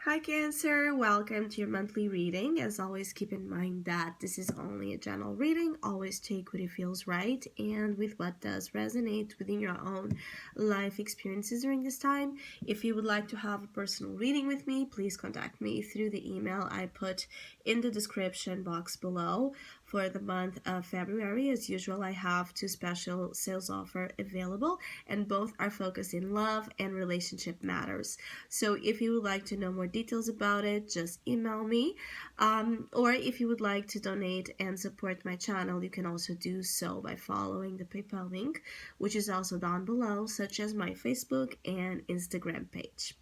Hi Cancer, welcome to your monthly reading. As always, keep in mind that this is only a general reading. Always take what it feels right and with what does resonate within your own life experiences during this time. If you would like to have a personal reading with me, please contact me through the email I put in the description box below. For the month of February, as usual, I have two special sales offers available, and both are focused in love and relationship matters. So if you would like to know more details about it, just email me. Or if you would like to donate and support my channel, you can also do so by following the PayPal link, which is also down below, such as my Facebook and Instagram page.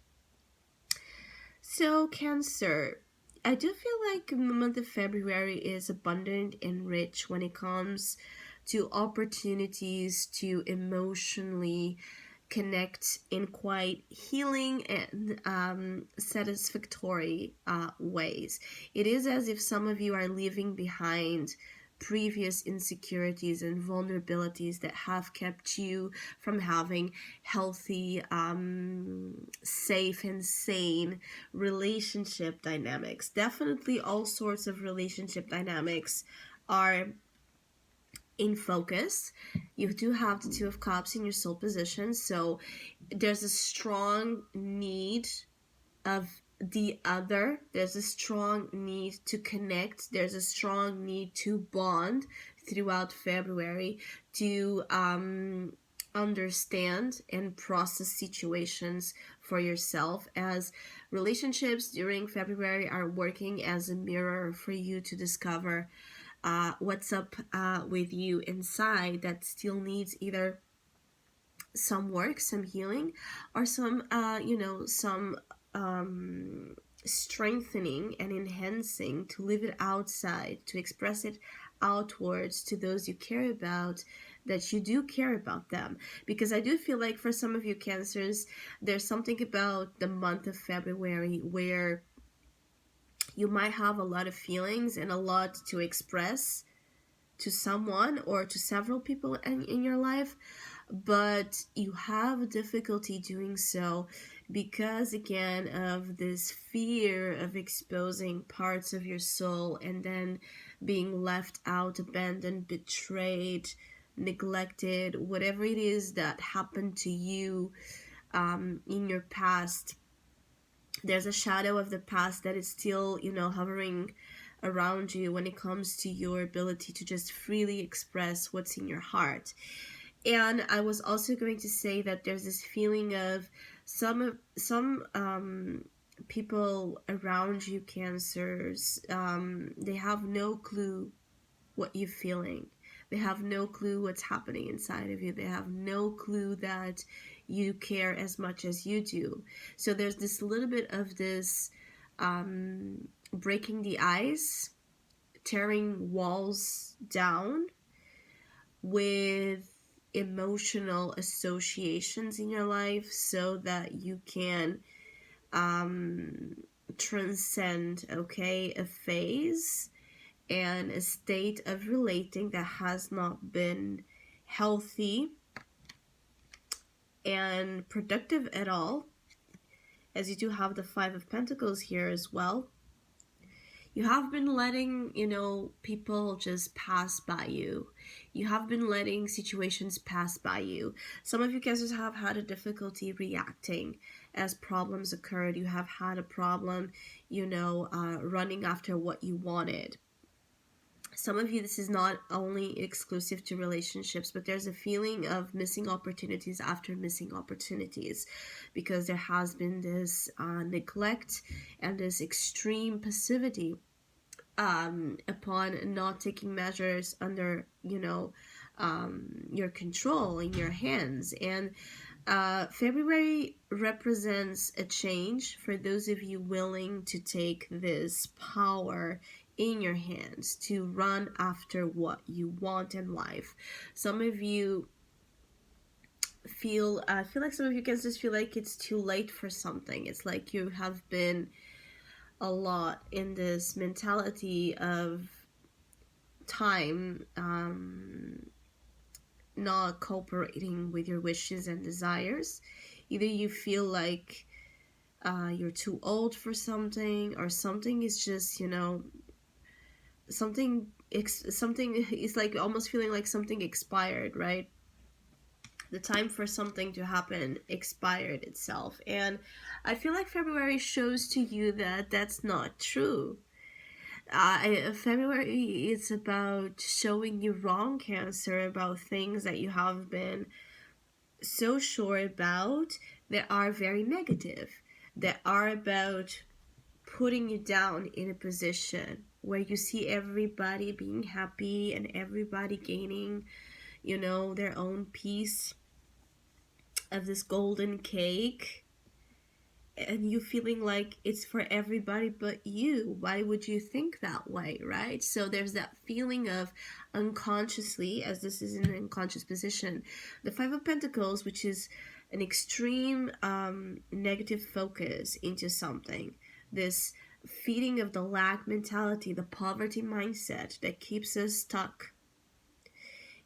So, Cancer, I do feel like the month of February is abundant and rich when it comes to opportunities to emotionally connect in quite healing and satisfactory ways. It is as if some of you are leaving behind previous insecurities and vulnerabilities that have kept you from having healthy, safe, and sane relationship dynamics. Definitely, all sorts of relationship dynamics are in focus. You do have the Two of Cups in your soul position, so there's a strong need of the other. There's a strong need to connect. There's a strong need to bond throughout February to understand and process situations for yourself, as relationships during February are working as a mirror for you to discover what's up with you inside that still needs either some work, some healing, or some strengthening and enhancing to live it outside, to express it outwards to those you care about, that you do care about them. Because I do feel like for some of you Cancers, there's something about the month of February where you might have a lot of feelings and a lot to express to someone or to several people in your life, but you have difficulty doing so because, again, of this fear of exposing parts of your soul and then being left out, abandoned, betrayed, neglected, whatever it is that happened to you in your past. There's a shadow of the past that is still, hovering around you when it comes to your ability to just freely express what's in your heart. And I was also going to say that there's this feeling of some people around you, Cancers, they have no clue what you're feeling. They have no clue what's happening inside of you. They have no clue that you care as much as you do. So there's this little bit of this breaking the ice, tearing walls down with emotional associations in your life so that you can transcend, okay, a phase and a state of relating that has not been healthy and productive at all, as you do have the Five of Pentacles here as well. You have been letting, people just pass by you. You have been letting situations pass by you. Some of you Cancers have had a difficulty reacting as problems occurred. You have had a problem, running after what you wanted. Some of you, this is not only exclusive to relationships, but there's a feeling of missing opportunities after missing opportunities, because there has been this neglect and this extreme passivity upon not taking measures under, your control in your hands. And February represents a change for those of you willing to take this power in your hands to run after what you want in life. Some of you feel like some of you guys just feel like it's too late for something. It's like you have been a lot in this mentality of time not cooperating with your wishes and desires. Either you feel like you're too old for something, or something is just, something is like almost feeling like something expired, right? The time for something to happen expired itself. And I feel like February shows to you that that's not true. February is about showing you wrong, Cancer, about things that you have been so sure about that are very negative, that are about putting you down in a position where you see everybody being happy and everybody gaining, their own piece of this golden cake, and you feeling like it's for everybody but you. Why would you think that way, right? So there's that feeling of unconsciously, as this is in an unconscious position, the Five of Pentacles, which is an extreme negative focus into something, this feeding of the lack mentality, the poverty mindset that keeps us stuck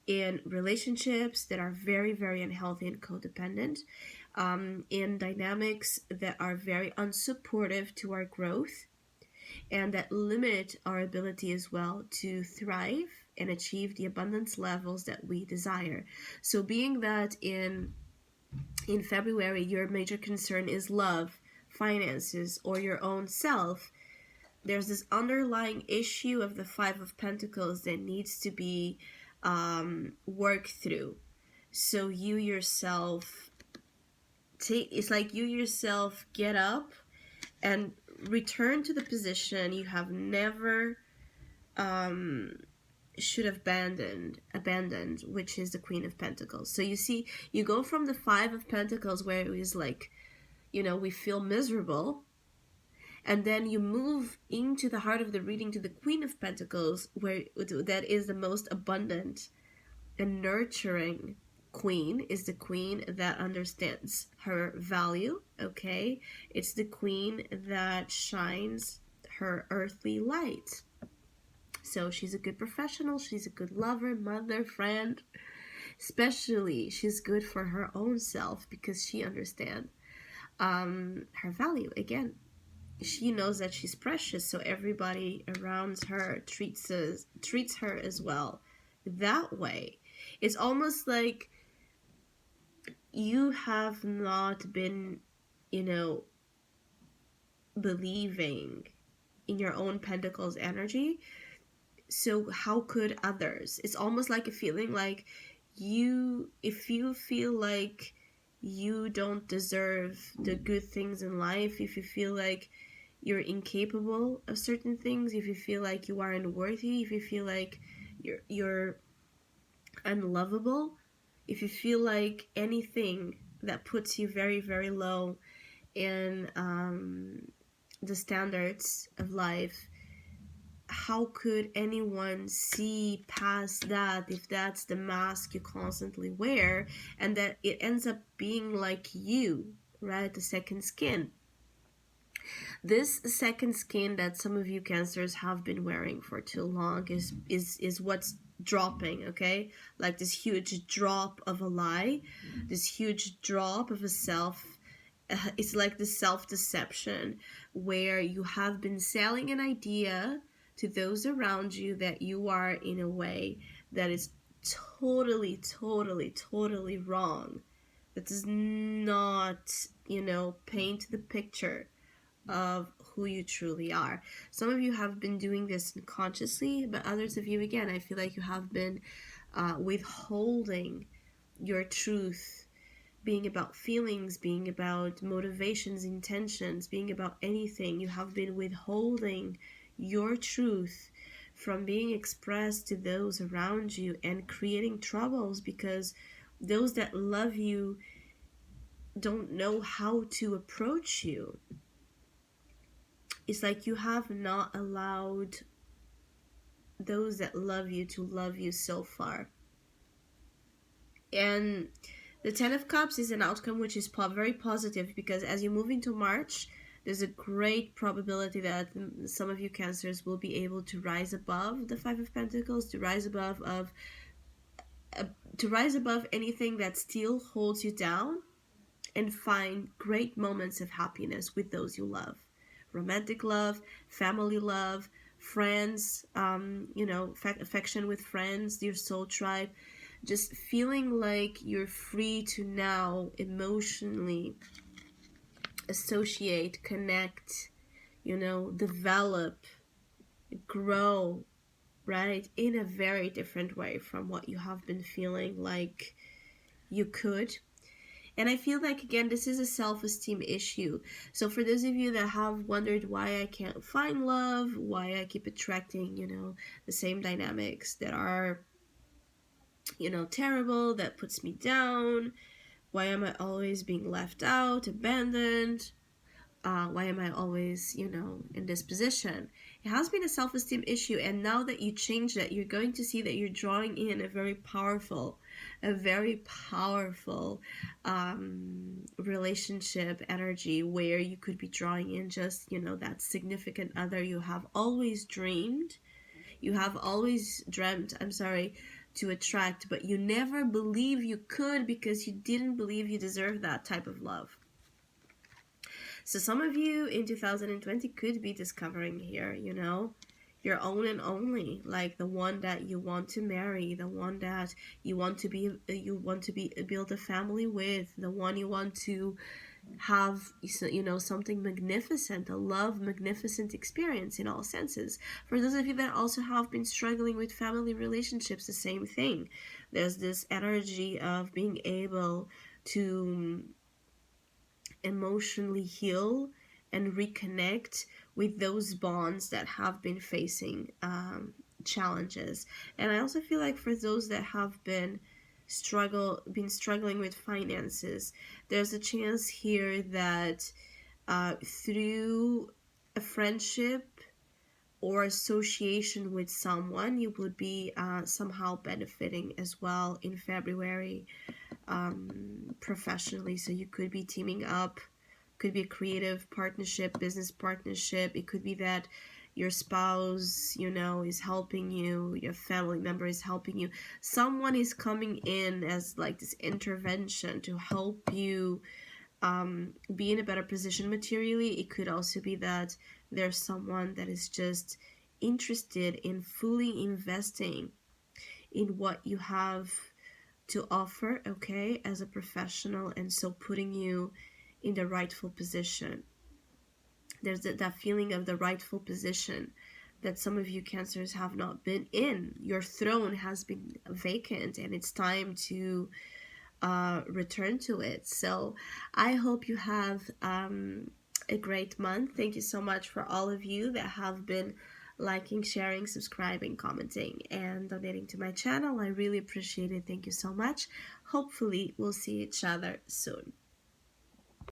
in relationships that are very, very unhealthy and codependent, in dynamics that are very unsupportive to our growth and that limit our ability as well to thrive and achieve the abundance levels that we desire. So being that in February your major concern is love, finances, or your own self, there's this underlying issue of the Five of Pentacles that needs to be worked through. So you yourself it's like you yourself get up and return to the position you have never should have abandoned, which is the Queen of Pentacles. So you see, you go from the Five of Pentacles where it is like, we feel miserable, and then you move into the heart of the reading to the Queen of Pentacles, where that is the most abundant and nurturing queen, is the queen that understands her value, okay? It's the queen that shines her earthly light. So she's a good professional, she's a good lover, mother, friend. Especially, she's good for her own self because she understands her value. Again, she knows that she's precious, so everybody around her treats her as well that way. It's almost like you have not been, believing in your own Pentacles energy. So how could others? It's almost like a feeling like if you feel like you don't deserve the good things in life, if you feel like you're incapable of certain things, if you feel like you are unworthy, if you feel like you're unlovable, if you feel like anything that puts you very, very low in the standards of life, how could anyone see past that if that's the mask you constantly wear, and that it ends up being like you, right? The second skin. This second skin that some of you Cancers have been wearing for too long is what's dropping, okay? Like this huge drop of a lie, this huge drop of a self. It's like the self-deception where you have been selling an idea to those around you that you are in a way that is totally, totally, totally wrong. That does not, paint the picture of who you truly are. Some of you have been doing this unconsciously, but others of you, again, I feel like you have been withholding your truth, being about feelings, being about motivations, intentions, being about anything. You have been withholding your truth from being expressed to those around you and creating troubles because those that love you don't know how to approach you. It's like you have not allowed those that love you to love you so far. And the Ten of Cups is an outcome which is very positive because as you move into March, there's a great probability that some of you Cancers will be able to rise above the Five of Pentacles, to rise above anything that still holds you down, and find great moments of happiness with those you love. Romantic love, family love, friends, affection with friends, your soul tribe. Just feeling like you're free to now emotionally associate, connect, develop, grow, right? In a very different way from what you have been feeling like you could. And I feel like, again, this is a self-esteem issue. So for those of you that have wondered why I can't find love, why I keep attracting, the same dynamics that are, terrible, that puts me down, why am I always being left out, abandoned, why am I always, in this position? It has been a self-esteem issue, and now that you change that, you're going to see that you're drawing in a very powerful relationship energy, where you could be drawing in just, that significant other you have always dreamed, to attract, but you never believe you could because you didn't believe you deserved that type of love. So some of you in 2020 could be discovering here, your own and only, like the one that you want to marry, the one that you want to build a family with, the one you want to have, something magnificent, a love magnificent experience in all senses. For those of you that also have been struggling with family relationships, the same thing. There's this energy of being able to emotionally heal and reconnect with those bonds that have been facing challenges. And I also feel like for those that have been struggling with finances, there's a chance here that through a friendship or association with someone, you would be somehow benefiting as well in February, professionally. So you could be teaming up, could be a creative partnership, business partnership. It could be that your spouse, is helping you, your family member is helping you. Someone is coming in as like this intervention to help you be in a better position materially. It could also be that there's someone that is just interested in fully investing in what you have to offer, okay, as a professional, and so putting you in the rightful position. There's that feeling of the rightful position that some of you cancers have not been in. Your throne has been vacant, and it's time to return to it. So I hope you have a great month. Thank you so much for all of you that have been liking, sharing, subscribing, commenting, and donating to my channel. I really appreciate it. Thank you so much. Hopefully we'll see each other soon.